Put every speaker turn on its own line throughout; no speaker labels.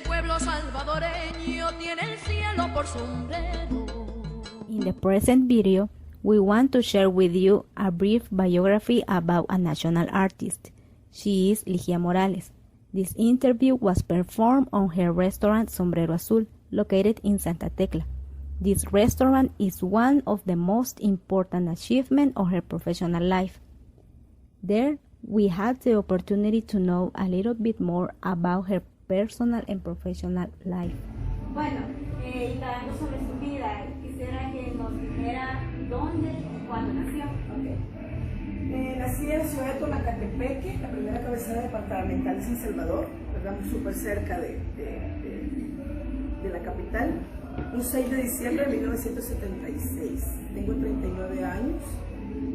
pueblo salvadoreño tiene el cielo por sombrero.
In the present video, we want to share with you a brief biography about a national artist. She is Ligia Morales. This interview was performed on her restaurant Sombrero Azul, located in Santa Tecla. This restaurant is one of the most important achievements of her professional life. There, we had the opportunity to know a little bit more about her personal and professional life.
Bueno, indagando sobre su vida, quisiera que nos dijera dónde y cuándo nació.
Nací en la ciudad de Tonacatepeque, la primera cabecera departamental de San Salvador, ¿verdad? Súper cerca de la capital, un 6 de diciembre de 1976. Tengo 39 años,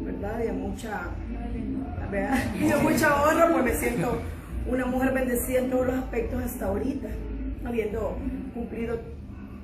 ¿verdad? Y a mucha honra, pues me siento una mujer bendecida en todos los aspectos hasta ahorita, habiendo cumplido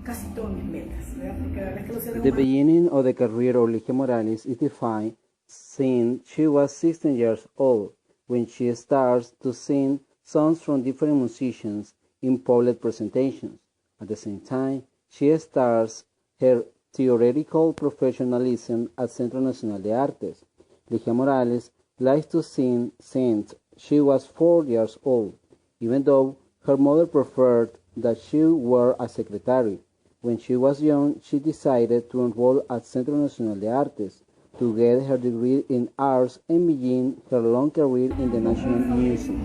casi todas mis metas, ¿verdad? Porque la verdad es que los seres
The
humanos...
beginning of the career of Ligia Morales is defined since she was 16 years old, when she starts to sing songs from different musicians in public presentations. At the same time, she starts her theoretical professionalism at Centro Nacional de Artes. Ligia Morales likes to sing since she was 4 years old, even though her mother preferred that she were a secretary. When she was young, she decided to enroll at Centro Nacional de Artes to get her degree in arts and begin her long career in the National Museum.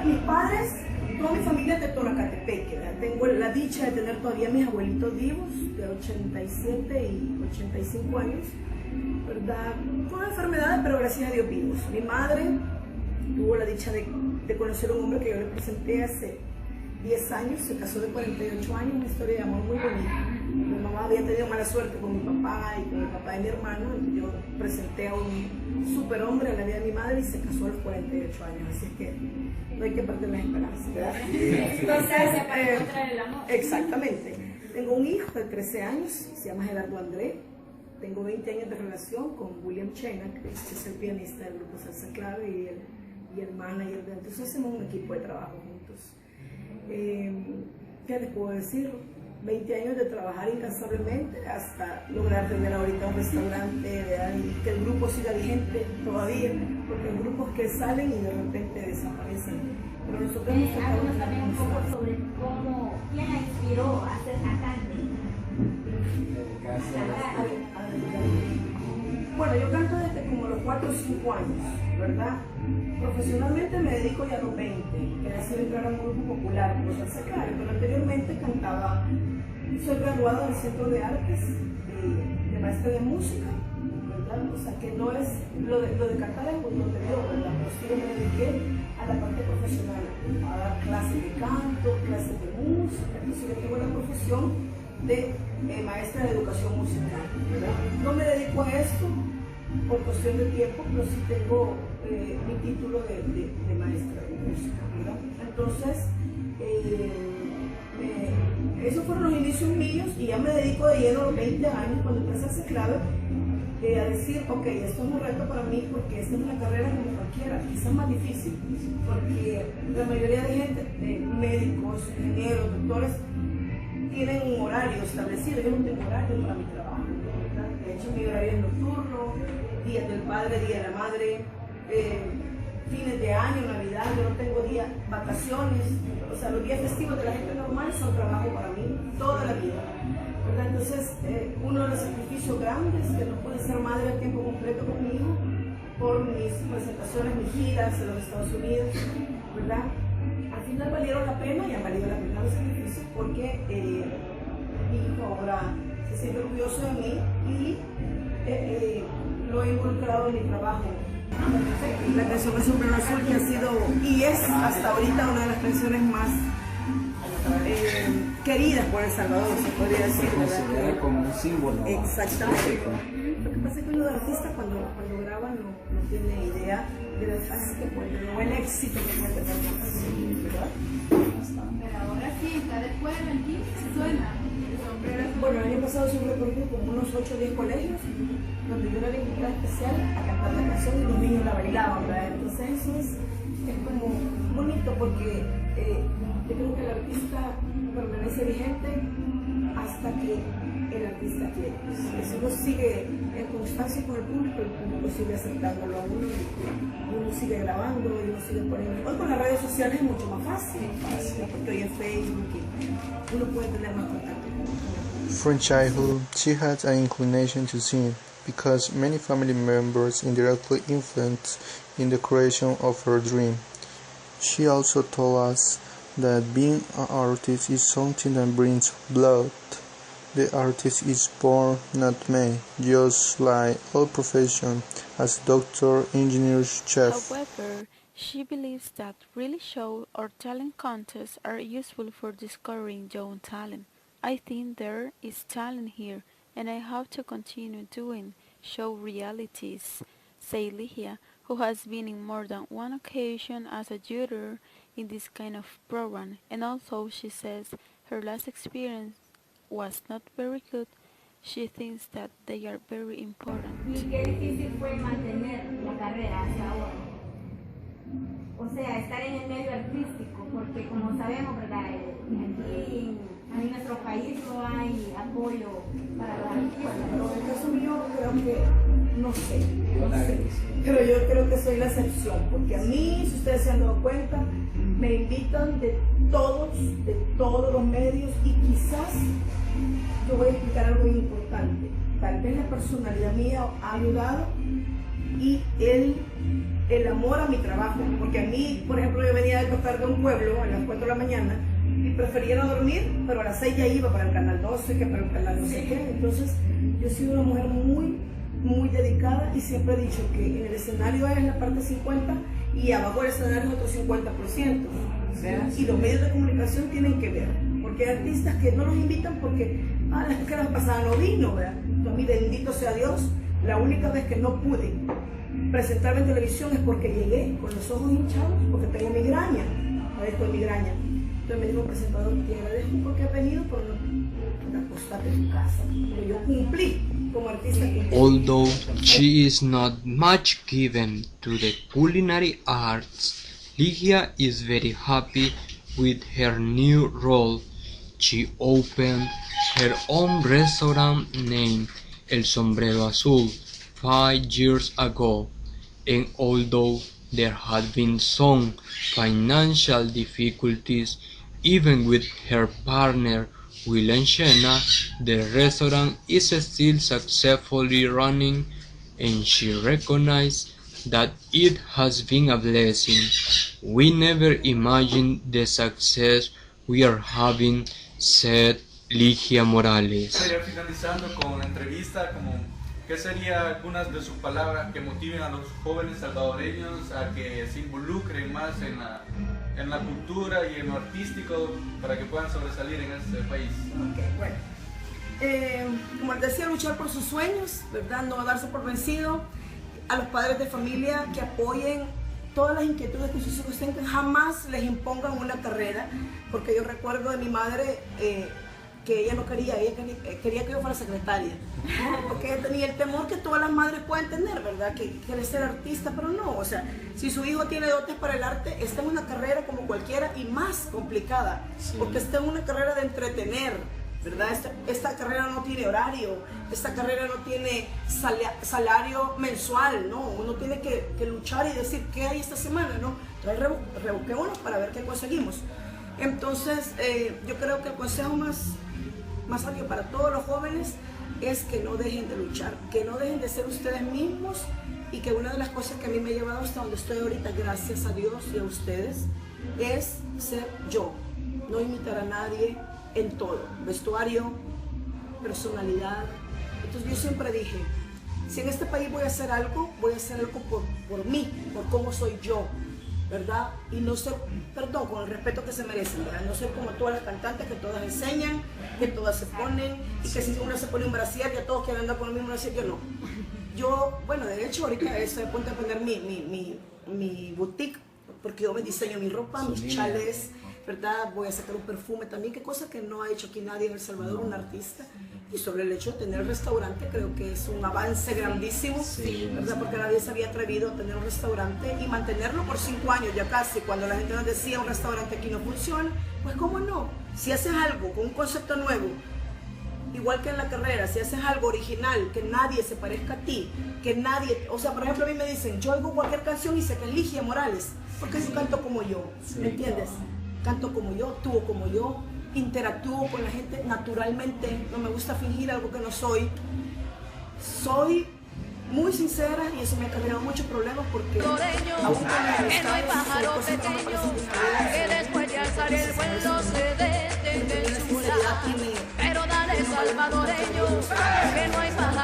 Mis padres, toda mi familia es de Tonacatepeque, ¿verdad? Tengo la dicha de tener todavía mis abuelitos vivos, de 87 y 85 años, ¿verdad? Con enfermedades, pero gracias a Dios vivos. Mi madre tuvo la dicha de conocer a un hombre que yo le presenté hace 10 años, se casó de 48 años, una historia de amor muy bonita. Mi mamá había tenido mala suerte con mi papá y con el papá de mi hermano. Yo presenté a un superhombre en la vida de mi madre y se casó a los 48 años, así es que no hay que perder las esperanzas, ¿verdad?
Entonces, para encontrar el amor.
Exactamente. Tengo un hijo de 13 años, se llama Gerardo André. Tengo 20 años de relación con William Chena, que es el pianista del grupo Salsa Clave y el manager de... Entonces hacemos un equipo de trabajo juntos. ¿Qué les puedo decir? 20 años de trabajar incansablemente hasta lograr tener ahorita un restaurante, ¿verdad? Y que el grupo siga vigente todavía, porque hay grupos que salen y de repente desaparecen. Pero nosotros
Háblanos también un poco sobre quién la inspiró a ser cantante.
Bueno, yo canto desde como los 4 o 5 años, ¿verdad? Profesionalmente me dedico ya a los 20, que decidí entrar a un grupo popular, como Salsa Clave, pero anteriormente cantaba, soy graduada del Centro de Artes, de maestra de música, ¿verdad? O sea que no es, lo de cantar es un don de Dios, ¿verdad? Pero sí me dediqué a la parte profesional, a dar clases de canto, clases de música, entonces yo tengo la profesión de maestra de educación musical, ¿verdad? No me dedico a esto por cuestión de tiempo, pero sí tengo mi título de maestra de música, ¿verdad? Entonces, esos fueron los inicios míos y ya me dedico de lleno a los 20 años cuando empecé a ser clave, a decir, ok, esto es un reto para mí porque esta es una carrera como cualquiera, quizás más difícil, porque la mayoría de gente, médicos, ingenieros, doctores, tienen un horario establecido. Yo no tengo horario para mi trabajo, ¿verdad? De hecho, mi horario es nocturno, días del padre, día de la madre, fines de año, Navidad, yo no tengo días, vacaciones, o sea, los días festivos de la gente normal son trabajo para mí toda la vida, ¿verdad? Entonces, uno de los sacrificios grandes que no pude ser madre a tiempo completo con mi hijo por mis presentaciones, mis giras en los Estados Unidos, ¿verdad? Al final valieron la pena y han valido la pena los sacrificios porque mi hijo ahora se siente orgulloso de mí y lo he involucrado en mi trabajo. La canción de Sombrero Azul, que ha sido y es hasta ahorita una de las canciones más queridas por El Salvador, se podría decir,
Considera como un símbolo.
Exactamente. Lo que pasa es que los artistas cuando graban no tienen idea de lo fácil que puede, de lo buen éxito que puede tener la canción, ¿verdad?
Pero ahora sí, está después del 15, suena.
Bueno, el año pasado hice un recorrido con unos 8 o 10 colegios donde yo era la invitada especial a cantar la canción y los niños la bailaban, ¿verdad? Entonces eso es es como bonito porque yo creo que el artista permanece vigente hasta que el artista quiere. Si uno sigue en constancia con el público sigue aceptándolo a uno, y uno sigue grabando, y uno sigue poniendo. Hoy con las redes sociales es mucho más fácil, porque hoy en Facebook y uno puede tener más contacto.
From childhood, she had an inclination to sing because many family members indirectly influenced in the creation of her dream. She also told us that being an artist is something that brings blood. The artist is born, not made, just like all professions as doctor, engineer, chef.
However, she believes that really show or talent contests are useful for discovering young talent. I think there is talent here, and I have to continue doing show realities, say Ligia, who has been in more than one occasion as a juror in this kind of program, and although she says her last experience was not very good, she thinks that they are very important.
¿Y qué difícil fue mantener la carrera hasta ahora? O sea, estar en el medio artístico, porque como sabemos, ¿verdad? Aquí en nuestro país no hay apoyo para los artistas.
Pero en el caso mío creo que, no sé, pero yo creo que soy la excepción, porque a mí, si ustedes se han dado cuenta, me invitan de todos los medios, y quizás yo voy a explicar algo muy importante. Tal vez la personalidad mía ha ayudado y el amor a mi trabajo, porque a mí, por ejemplo, yo venía de tocar de un pueblo a las 4 de la mañana y prefería no dormir, pero a las 6 ya iba para el canal 12, que para el canal no sé qué. Entonces yo he sido una mujer muy dedicada, y siempre he dicho que en el escenario es la parte 50 y abajo del escenario es otro 50%, ¿verdad? Y los medios de comunicación tienen que ver, porque hay artistas que no los invitan porque la vez pasada no vino, ¿verdad? Entonces, a mí, bendito sea Dios, la única vez que no pude presentarme en televisión es porque llegué con los ojos hinchados, porque tengo migraña, padezco de migraña. Entonces me dijo el presentador, te agradezco porque has venido, pero no acostate en tu casa. Pero yo cumplí como artista.
Although she is not much given to the culinary arts, Ligia is very happy with her new role. She opened her own restaurant named El Sombrero Azul 5 years ago, and although there had been some financial difficulties, even with her partner William Shena, the restaurant is still successfully running, and she recognized that it has been a blessing. We never imagined the success we are having, said Ligia Morales.
Estaría finalizando con la entrevista, ¿qué serían algunas de sus palabras que motiven a los jóvenes salvadoreños a que se involucren más en la cultura y en lo artístico para que puedan sobresalir en este país?
Okay, bueno. Como les decía, luchar por sus sueños, ¿verdad? No darse por vencido. A los padres de familia que apoyen todas las inquietudes que sus hijos tengan, jamás les impongan una carrera, porque yo recuerdo de mi madre que ella no quería, ella quería que yo fuera secretaria, porque ella tenía el temor que todas las madres pueden tener, ¿verdad? Que quiere ser artista, pero no, o sea, si su hijo tiene dotes para el arte, está en una carrera como cualquiera y más complicada, porque está en una carrera de entretener, ¿verdad? Esta carrera no tiene horario, esta carrera no tiene salario mensual, ¿no? Uno tiene que luchar y decir, ¿qué hay esta semana? ¿No? Entonces rebusquémonos para ver qué conseguimos. Entonces, yo creo que el consejo más sabio para todos los jóvenes es que no dejen de luchar, que no dejen de ser ustedes mismos, y que una de las cosas que a mí me ha llevado hasta donde estoy ahorita, gracias a Dios y a ustedes, es ser yo, no imitar a nadie en todo, vestuario, personalidad. Entonces yo siempre dije, si en este país voy a hacer algo por mí, por cómo soy yo, ¿verdad? Y no ser, perdón, con el respeto que se merecen, ¿verdad? No ser como todas las cantantes que todas enseñan, que todas se ponen, y que si uno se pone un brasier, ya todos quieren andar con el mismo brasier, yo no. Yo, bueno, de hecho ahorita estoy a punto de poner mi boutique, porque yo me diseño mi ropa, mis chales, ¿verdad? Voy a sacar un perfume también, que cosa que no ha hecho aquí nadie en El Salvador, un artista. Y sobre el hecho de tener restaurante, creo que es un avance grandísimo, ¿verdad? Porque nadie se había atrevido a tener un restaurante y mantenerlo por 5 años ya casi. Cuando la gente nos decía un restaurante aquí no funciona, pues cómo no, si haces algo con un concepto nuevo, igual que en la carrera, si haces algo original, que nadie se parezca a ti, que nadie, o sea, por ejemplo a mí me dicen, yo oigo cualquier canción y sé que es Ligia Morales, porque yo canto como yo, ¿me entiendes? Canto como yo, actúo como yo, interactúo con la gente naturalmente, no me gusta fingir algo que no soy. Soy muy sincera y eso me ha creado muchos problemas porque aún con mis
que no hay pájaro pequeño que después de alzar el vuelo se detenga en su lado. Pero dale salvadoreño, que no hay pájaro